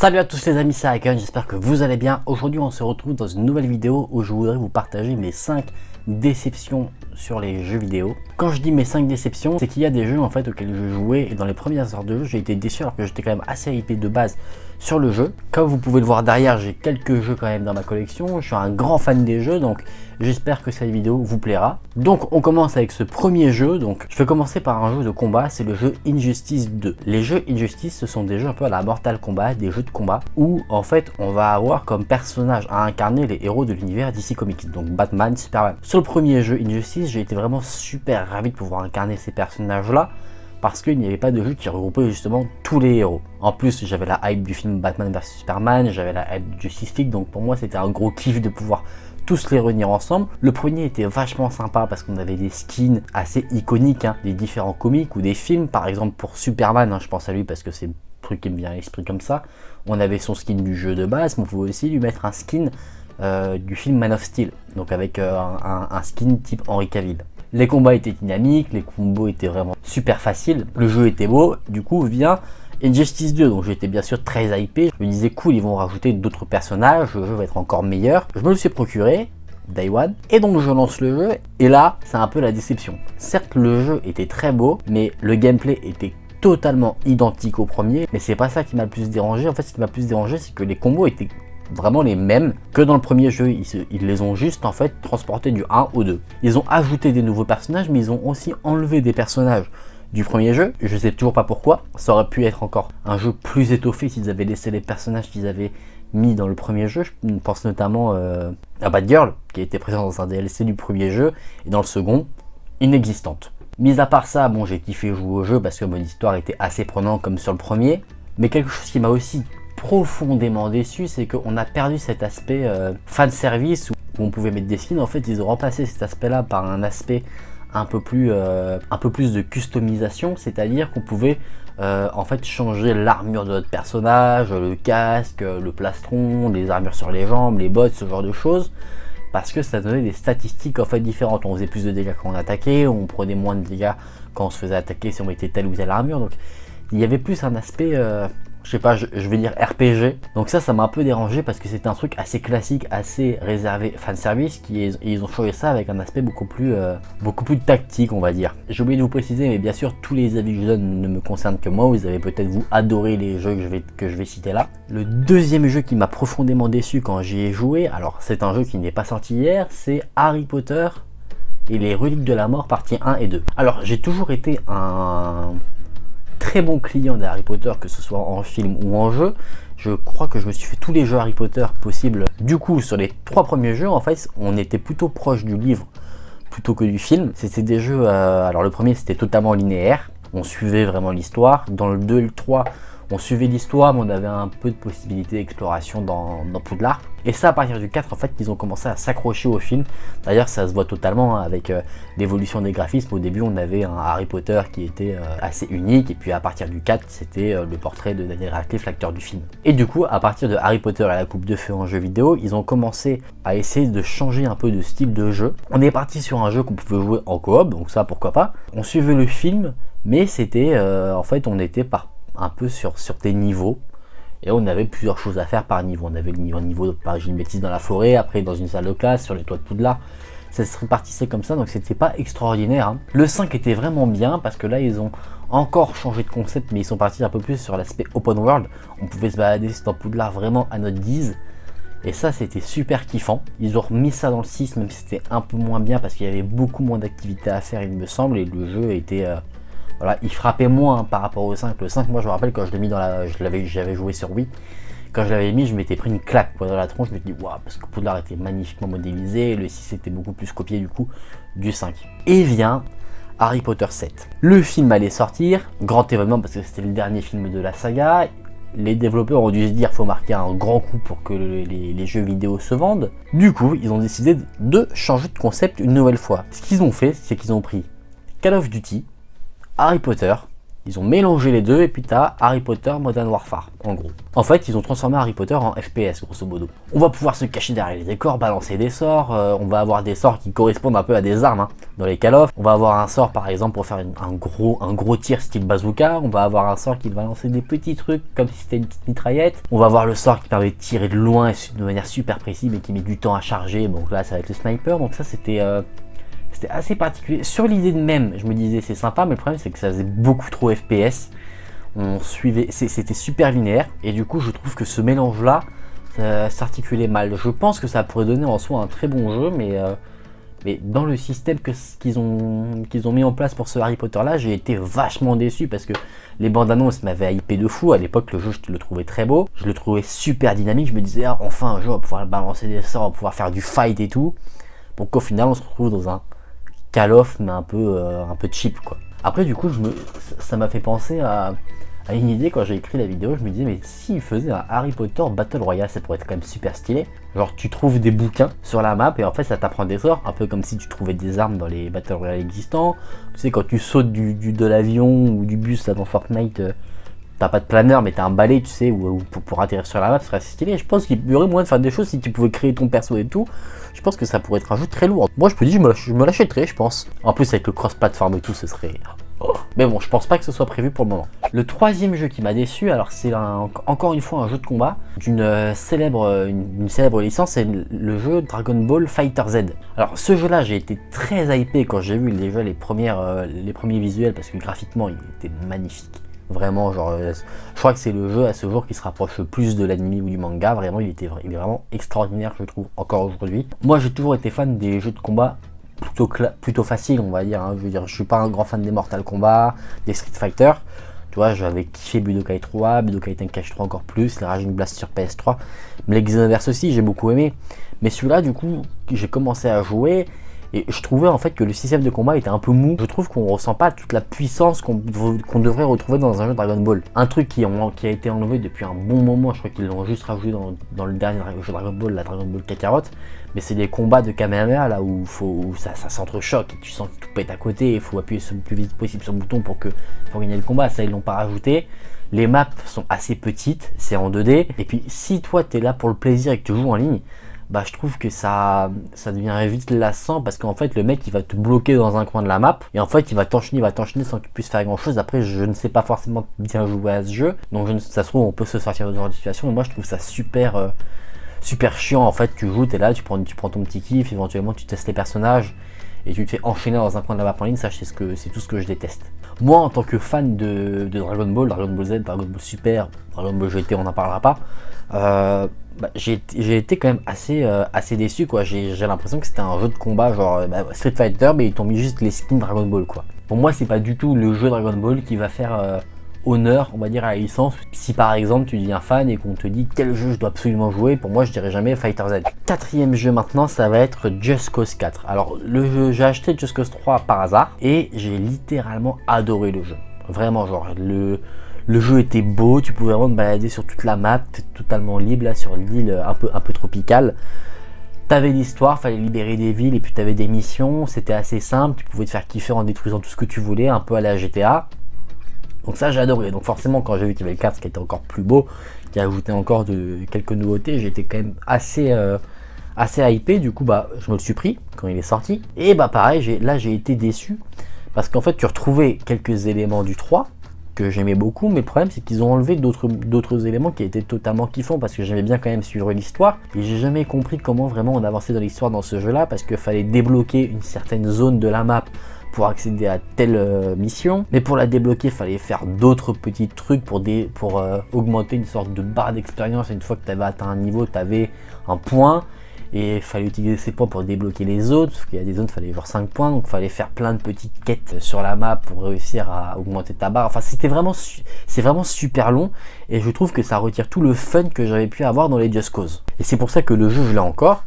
Salut à tous les amis, c'est Haken, j'espère que vous allez bien. Aujourd'hui on se retrouve dans une nouvelle vidéo où je voudrais vous partager mes 5 déceptions sur les jeux vidéo. Quand je dis mes 5 déceptions, c'est qu'il y a des jeux en fait auxquels je jouais et dans les premières heures de jeu j'ai été déçu alors que j'étais quand même assez hypé de base sur le jeu. Comme vous pouvez le voir derrière, j'ai quelques jeux quand même dans ma collection, je suis un grand fan des jeux donc j'espère que cette vidéo vous plaira. Donc on commence avec ce premier jeu, donc je vais commencer par un jeu de combat, c'est le jeu Injustice 2. Les jeux Injustice ce sont des jeux un peu à la Mortal Kombat, des jeux de combat où en fait on va avoir comme personnage à incarner les héros de l'univers DC Comics, donc Batman, Superman. Sur le premier jeu Injustice, j'ai été vraiment super ravi de pouvoir incarner ces personnages là parce qu'il n'y avait pas de jeu qui regroupait justement tous les héros. En plus j'avais la hype du film Batman vs Superman, j'avais la hype du Justice League, donc pour moi c'était un gros kiff de pouvoir tous les réunir ensemble. Le premier était vachement sympa parce qu'on avait des skins assez iconiques, des différents comics ou des films, par exemple pour Superman, je pense à lui parce que c'est le truc qui me vient à l'esprit comme ça. On avait son skin du jeu de base, mais on pouvait aussi lui mettre un skin du film Man of Steel, donc avec un skin type Henry Cavill. Les combats étaient dynamiques, les combos étaient vraiment super faciles, le jeu était beau, du coup vient Injustice 2, donc j'étais bien sûr très hypé, je me disais cool, ils vont rajouter d'autres personnages, le jeu va être encore meilleur. Je me le suis procuré, Day One, et donc je lance le jeu, et là c'est un peu la déception. Certes le jeu était très beau, mais le gameplay était totalement identique au premier, mais c'est pas ça qui m'a le plus dérangé. En fait ce qui m'a le plus dérangé c'est que les combos étaient vraiment les mêmes que dans le premier jeu, ils les ont juste en fait transportés du 1 au 2. Ils ont ajouté des nouveaux personnages, mais ils ont aussi enlevé des personnages du premier jeu. Je sais toujours pas pourquoi, ça aurait pu être encore un jeu plus étoffé s'ils avaient laissé les personnages qu'ils avaient mis dans le premier jeu. Je pense notamment à Batgirl, qui était présente dans un DLC du premier jeu, et dans le second, inexistante. Mis à part ça, bon j'ai kiffé jouer au jeu parce que mon histoire était assez prenante comme sur le premier, mais quelque chose qui m'a aussi profondément déçu, c'est qu'on a perdu cet aspect fan service où on pouvait mettre des skins. En fait ils ont remplacé cet aspect là par un aspect un peu plus de customisation, c'est-à-dire qu'on pouvait en fait changer l'armure de notre personnage, le casque, le plastron, les armures sur les jambes, les bottes, ce genre de choses, parce que ça donnait des statistiques en fait différentes. On faisait plus de dégâts quand on attaquait, on prenait moins de dégâts quand on se faisait attaquer si on mettait telle ou telle armure, donc il y avait plus un aspect je sais pas, je vais dire RPG. Donc ça m'a un peu dérangé parce que c'était un truc assez classique, assez réservé fanservice, ils ont changé ça avec un aspect beaucoup plus tactique, on va dire. J'ai oublié de vous préciser, mais bien sûr tous les avis que je donne ne me concernent que moi. Vous avez peut-être vous adoré les jeux que je vais citer là. Le deuxième jeu qui m'a profondément déçu quand j'y ai joué, alors c'est un jeu qui n'est pas sorti hier, c'est Harry Potter et les Reliques de la Mort partie 1 et 2. Alors j'ai toujours été un très bon client de Harry Potter, que ce soit en film ou en jeu. Je crois que je me suis fait tous les jeux Harry Potter possibles. Du coup sur les 3 premiers jeux en fait on était plutôt proche du livre plutôt que du film. C'était des jeux, alors le premier c'était totalement linéaire, on suivait vraiment l'histoire. Dans le 2 et le 3 on suivait l'histoire mais on avait un peu de possibilité d'exploration dans Poudlard. Et ça à partir du 4 en fait ils ont commencé à s'accrocher au film. D'ailleurs ça se voit totalement avec l'évolution des graphismes. Au début on avait un Harry Potter qui était assez unique, et puis à partir du 4 c'était le portrait de Daniel Radcliffe, l'acteur du film. Et du coup à partir de Harry Potter et la coupe de feu en jeu vidéo, ils ont commencé à essayer de changer un peu de style de jeu. On est parti sur un jeu qu'on pouvait jouer en coop, donc ça pourquoi pas. On suivait le film mais c'était en fait on était un peu sur des niveaux, et on avait plusieurs choses à faire par niveau. On avait le niveau par une bêtise dans la forêt, après dans une salle de classe, sur les toits de Poudlard. Ça se répartissait comme ça, donc c'était pas extraordinaire. Le 5 était vraiment bien parce que là ils ont encore changé de concept, mais ils sont partis un peu plus sur l'aspect open world. On pouvait se balader dans Poudlard vraiment à notre guise, et ça c'était super kiffant. Ils ont remis ça dans le 6, même si c'était un peu moins bien parce qu'il y avait beaucoup moins d'activités à faire il me semble, et le jeu était voilà, il frappait moins par rapport au 5. Le 5, moi je me rappelle quand je l'ai mis j'avais joué sur Wii. Quand je l'avais mis, je m'étais pris une claque dans la tronche. Je me suis dit waouh, parce que Poudlard était magnifiquement modélisé. Le 6 était beaucoup plus copié du coup du 5. Et vient Harry Potter 7. Le film allait sortir, grand événement parce que c'était le dernier film de la saga. Les développeurs ont dû se dire faut marquer un grand coup pour que les jeux vidéo se vendent. Du coup, ils ont décidé de changer de concept une nouvelle fois. Ce qu'ils ont fait, c'est qu'ils ont pris Call of Duty, Harry Potter, Ils ont mélangé les deux et puis t'as Harry Potter Modern Warfare, en gros. En fait, ils ont transformé Harry Potter en FPS, grosso modo. On va pouvoir se cacher derrière les décors, balancer des sorts, on va avoir des sorts qui correspondent un peu à des armes, hein, dans les Call of. On va avoir un sort, par exemple, pour faire un gros tir style bazooka. On va avoir un sort qui va lancer des petits trucs, comme si c'était une petite mitraillette. On va avoir le sort qui permet de tirer de loin et de manière super précise, mais qui met du temps à charger. Donc là, ça va être le sniper, donc ça, c'était assez particulier. Sur l'idée de même, je me disais c'est sympa, mais le problème c'est que ça faisait beaucoup trop FPS. On suivait, c'était super linéaire et du coup je trouve que ce mélange là s'articulait mal. Je pense que ça pourrait donner en soi un très bon jeu, mais dans le système qu'ils ont mis en place pour ce Harry Potter là, j'ai été vachement déçu parce que les bandes annonces m'avaient hypé de fou. À l'époque, le jeu, je le trouvais très beau, je le trouvais super dynamique. Je me disais ah, enfin un jeu, on va pouvoir balancer des sorts, on va pouvoir faire du fight et tout. Donc au final, on se retrouve dans un Call of, mais un peu cheap, quoi. Après, du coup, ça m'a fait penser à une idée quand j'ai écrit la vidéo. Je me disais, mais s'ils faisaient un Harry Potter Battle Royale, ça pourrait être quand même super stylé. Genre, tu trouves des bouquins sur la map et en fait, ça t'apprend des sorts, un peu comme si tu trouvais des armes dans les Battle Royale existants. Tu sais, quand tu sautes de l'avion ou du bus là dans Fortnite, t'as pas de planeur, mais t'as un balai, tu sais, pour atterrir sur la map, ce serait assez stylé. Je pense qu'il y aurait moyen de faire des choses si tu pouvais créer ton perso et tout. Je pense que ça pourrait être un jeu très lourd. Moi, je me dis, je me l'achèterais, je pense. En plus, avec le cross-platform et tout, ce serait... Oh. Mais bon, je pense pas que ce soit prévu pour le moment. Le troisième jeu qui m'a déçu, alors c'est encore une fois un jeu de combat d'une célèbre licence, c'est le jeu Dragon Ball Fighter Z. Alors ce jeu-là, j'ai été très hypé quand j'ai vu déjà les premiers visuels parce que graphiquement, il était magnifique. Vraiment, genre, je crois que c'est le jeu à ce jour qui se rapproche le plus de l'anime ou du manga. Vraiment, il est vraiment extraordinaire, je trouve, encore aujourd'hui. Moi, j'ai toujours été fan des jeux de combat plutôt faciles, on va dire. Hein. Je veux dire, je suis pas un grand fan des Mortal Kombat, des Street Fighter. Tu vois, j'avais kiffé Budokai 3, Budokai Tenkaichi 3 encore plus, les Raging Blast sur PS3. Mais les Xenoverse aussi, j'ai beaucoup aimé. Mais celui-là, du coup, j'ai commencé à jouer. Et je trouvais en fait que le système de combat était un peu mou. Je trouve qu'on ressent pas toute la puissance qu'on devrait retrouver dans un jeu Dragon Ball. Un truc qui a été enlevé depuis un bon moment, je crois qu'ils l'ont juste rajouté dans le dernier jeu Dragon Ball, la Dragon Ball Kakarot. Mais c'est des combats de Kamehameha là où ça s'entrechoque et tu sens que tout pète à côté. Il faut appuyer le plus vite possible sur le bouton pour gagner le combat. Ça, ils l'ont pas rajouté. Les maps sont assez petites, c'est en 2D. Et puis si toi t'es là pour le plaisir et que tu joues en ligne, bah je trouve que ça devient vite lassant parce qu'en fait le mec il va te bloquer dans un coin de la map et en fait il va t'enchaîner sans que tu puisses faire grand chose. Après je ne sais pas forcément bien jouer à ce jeu, donc ça se trouve on peut se sortir de ce genre de situation, mais moi je trouve ça super chiant. En fait tu joues, t'es là, tu prends ton petit kiff, éventuellement tu testes les personnages et tu te fais enchaîner dans un coin de la map en ligne. Ça c'est tout ce que je déteste. Moi en tant que fan de Dragon Ball Z, Dragon Ball Super, Dragon Ball GT, on n'en parlera pas, j'ai été quand même assez déçu, quoi. J'ai l'impression que c'était un jeu de combat genre Street Fighter, mais ils t'ont mis juste les skins Dragon Ball, quoi. Pour moi c'est pas du tout le jeu Dragon Ball qui va faire honneur, on va dire, à la licence. Si par exemple tu deviens fan et qu'on te dit quel jeu je dois absolument jouer, pour moi je dirais jamais Fighter Z. Quatrième jeu maintenant, ça va être Just Cause 4. Alors le jeu, j'ai acheté Just Cause 3 par hasard et j'ai littéralement adoré le jeu. Vraiment, genre le jeu était beau, tu pouvais vraiment te balader sur toute la map, totalement libre là sur l'île un peu tropicale. T'avais l'histoire, fallait libérer des villes et puis t'avais des missions, c'était assez simple, tu pouvais te faire kiffer en détruisant tout ce que tu voulais, un peu à la GTA. Donc ça j'ai adoré. Donc forcément quand j'ai vu qu'il y avait le 4 qui était encore plus beau, qui ajoutait encore quelques nouveautés, j'étais quand même assez hypé. Du coup bah je me le suis pris quand il est sorti. Et bah pareil, j'ai été déçu parce qu'en fait tu retrouvais quelques éléments du 3 que j'aimais beaucoup, mais le problème c'est qu'ils ont enlevé d'autres éléments qui étaient totalement kiffants parce que j'aimais bien quand même suivre l'histoire et j'ai jamais compris comment vraiment on avançait dans l'histoire dans ce jeu là, parce qu'il fallait débloquer une certaine zone de la map pour accéder à telle mission, mais pour la débloquer il fallait faire d'autres petits trucs pour augmenter une sorte de barre d'expérience. Une fois que tu avais atteint un niveau, tu avais un point et il fallait utiliser ces points pour débloquer les autres, parce qu'il y a des zones il fallait genre 5 points, donc il fallait faire plein de petites quêtes sur la map pour réussir à augmenter ta barre. Enfin c'est vraiment super long et je trouve que ça retire tout le fun que j'avais pu avoir dans les Just Cause. Et c'est pour ça que le jeu je l'ai encore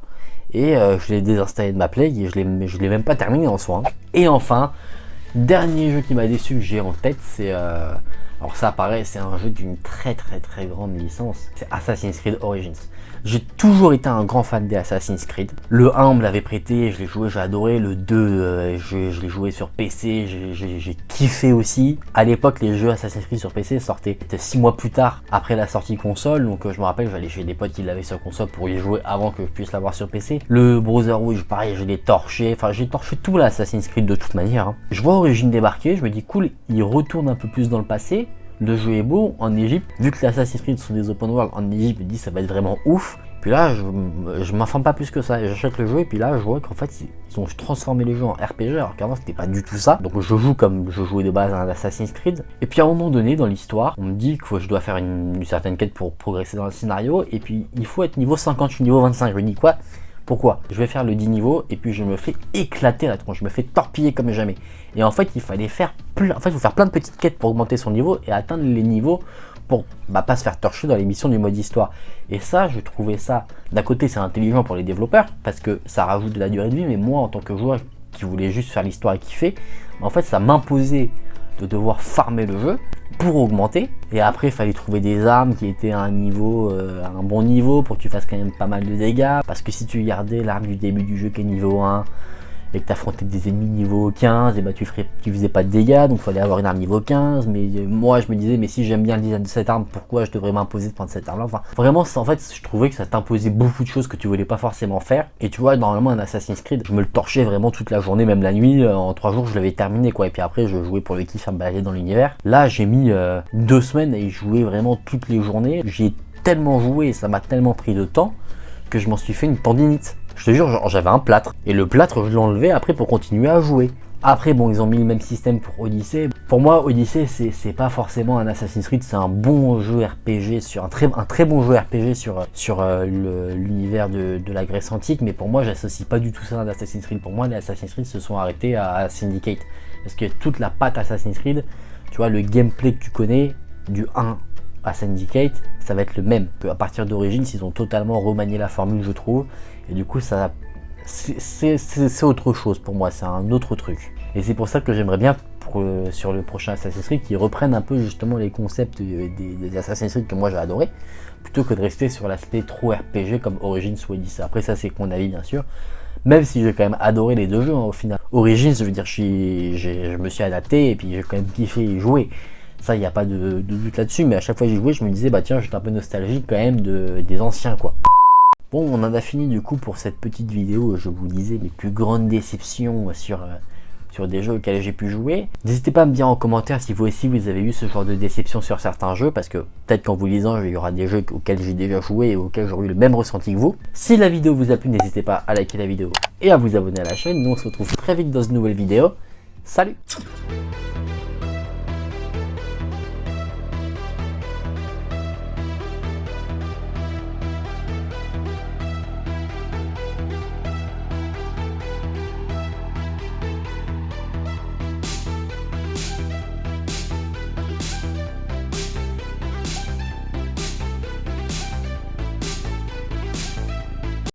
et je l'ai désinstallé de ma play et je l'ai même pas terminé en soi. Et enfin, dernier jeu qui m'a déçu que j'ai en tête, c'est Alors ça pareil, c'est un jeu d'une très grande licence, c'est Assassin's Creed Origins. J'ai toujours été un grand fan des Assassin's Creed. Le 1 on me l'avait prêté, je l'ai joué, j'ai adoré. Le 2 je l'ai joué sur PC, j'ai kiffé aussi. À l'époque les jeux Assassin's Creed sur PC sortaient 6 mois plus tard après la sortie console. Donc je me rappelle, j'allais chez des potes qui l'avaient sur console pour y jouer avant que je puisse l'avoir sur PC. Le Brotherhood pareil, je l'ai torché, enfin j'ai torché tout l'Assassin's Creed de toute manière. Je vois Origins débarquer, je me dis cool, il retourne un peu plus dans le passé. Le jeu est beau en Égypte, vu que les Assassin's Creed sont des open world en Égypte, je me dis ça va être vraiment ouf. Puis là, je m'informe pas plus que ça, j'achète le jeu et puis là je vois qu'en fait ils ont transformé les jeux en RPG alors qu'avant c'était pas du tout ça. Donc je joue comme je jouais de base à un Assassin's Creed. Et puis à un moment donné dans l'histoire, on me dit que je dois faire une certaine quête pour progresser dans le scénario et puis il faut être niveau 50, je suis niveau 25. Je me dis quoi? Pourquoi? Je vais faire le 10 niveaux et puis je me fais éclater la tronche, je me fais torpiller comme jamais. Et en fait, il fallait faire plein, il faut faire plein de petites quêtes pour augmenter son niveau et atteindre les niveaux pour pas se faire torcher dans les missions du mode histoire. Et ça, je trouvais ça, d'un côté c'est intelligent pour les développeurs parce que ça rajoute de la durée de vie, mais moi en tant que joueur qui voulait juste faire l'histoire et kiffer, en fait ça m'imposait de devoir farmer le jeu pour augmenter, et après il fallait trouver des armes qui étaient à un niveau, un bon niveau pour que tu fasses quand même pas mal de dégâts, parce que si tu gardais l'arme du début du jeu qui est niveau 1 et que tu affrontais des ennemis niveau 15, et tu faisais pas de dégâts, donc il fallait avoir une arme niveau 15, mais moi je me disais mais si j'aime bien le design de cette arme, pourquoi je devrais m'imposer de prendre cette arme là? Enfin vraiment en fait je trouvais que ça t'imposait beaucoup de choses que tu voulais pas forcément faire, et tu vois normalement un Assassin's Creed, je me le torchais vraiment toute la journée, même la nuit, en 3 jours je l'avais terminé quoi, et puis après je jouais pour le kiff à me balader dans l'univers. Là j'ai mis 2 semaines à y jouer vraiment toutes les journées, j'ai tellement joué et ça m'a tellement pris de temps que je m'en suis fait une tendinite. Je te jure, genre, j'avais un plâtre. Et le plâtre, je l'ai enlevé après pour continuer à jouer. Après, bon, ils ont mis le même système pour Odyssey. Pour moi, Odyssey, c'est pas forcément un Assassin's Creed, c'est un bon jeu RPG, un très bon jeu RPG sur l'univers de la Grèce antique. Mais pour moi, j'associe pas du tout ça à un Assassin's Creed. Pour moi, les Assassin's Creed se sont arrêtés à Syndicate. Parce que toute la patte Assassin's Creed, tu vois, le gameplay que tu connais, du 1 à Syndicate, ça va être le même. À partir d'Origins, ils ont totalement remanié la formule, je trouve. Et du coup, ça c'est autre chose pour moi, c'est un autre truc. Et c'est pour ça que j'aimerais bien, sur le prochain Assassin's Creed, qu'ils reprennent un peu justement les concepts des Assassin's Creed que moi j'ai adoré, plutôt que de rester sur l'aspect trop RPG comme Origins ou Odyssey. Après ça c'est mon avis bien sûr, même si j'ai quand même adoré les deux jeux au final. Origins, je veux dire, je me suis adapté et puis j'ai quand même kiffé y jouer. Ça, il n'y a pas de doute là-dessus, mais à chaque fois que j'y jouais, je me disais, bah tiens, j'étais un peu nostalgique quand même des anciens, quoi. Bon, on en a fini du coup pour cette petite vidéo. Je vous disais mes plus grandes déceptions sur des jeux auxquels j'ai pu jouer. N'hésitez pas à me dire en commentaire si vous aussi vous avez eu ce genre de déception sur certains jeux, parce que peut-être qu'en vous lisant, il y aura des jeux auxquels j'ai déjà joué et auxquels j'aurai eu le même ressenti que vous. Si la vidéo vous a plu, n'hésitez pas à liker la vidéo et à vous abonner à la chaîne. Nous on se retrouve très vite dans une nouvelle vidéo. Salut!